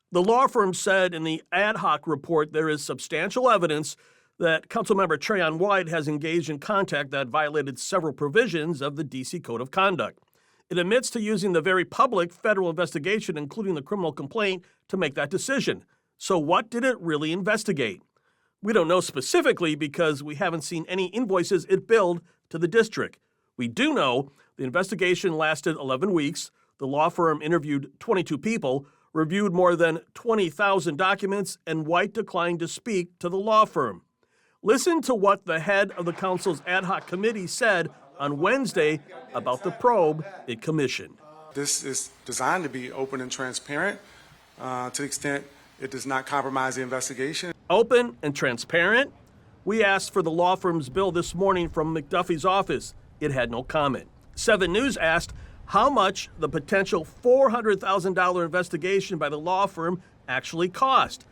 The law firm said in the ad hoc report there is substantial evidence that Councilmember Trayon White has engaged in conduct that violated several provisions of the D.C. Code of Conduct. It admits to using the very public federal investigation, including the criminal complaint, to make that decision. So what did it really investigate? We don't know specifically because we haven't seen any invoices it billed to the district. We do know the investigation lasted 11 weeks. The law firm interviewed 22 people, reviewed more than 20,000 documents, and White declined to speak to the law firm. Listen to what the head of the council's ad hoc committee said on Wednesday about the probe it commissioned. This is designed to be open and transparent to the extent it does not compromise the investigation. Open and transparent? We asked for the law firm's bill this morning from McDuffie's office. It had no comment. 7 News asked how much the potential $400,000 investigation by the law firm actually cost.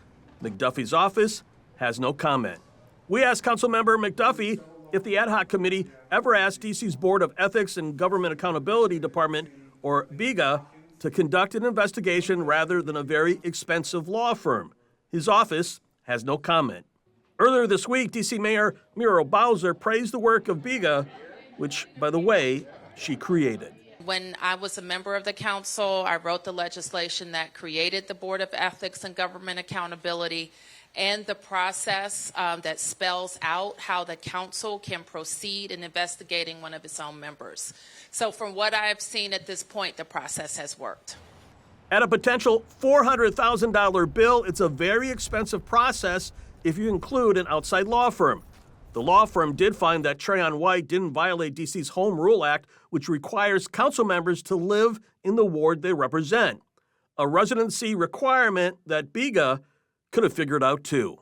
McDuffie's office has no comment. We asked Councilmember McDuffie if the ad hoc committee ever asked D.C.'s Board of Ethics and Government Accountability Department, or BEGA, to conduct an investigation rather than a very expensive law firm. His office has no comment. Earlier this week, D.C. Mayor Muriel Bowser praised the work of BEGA, which, by the way, she created. When I was a member of the council, I wrote the legislation that created the Board of Ethics and Government Accountability and the process that spells out how the council can proceed in investigating one of its own members. So from what I've seen at this point, the process has worked. At a potential $400,000 bill, it's a very expensive process if you include an outside law firm. The law firm did find that Trayon White didn't violate D.C.'s Home Rule Act, which requires council members to live in the ward they represent, a residency requirement that BEGA could have figured out too.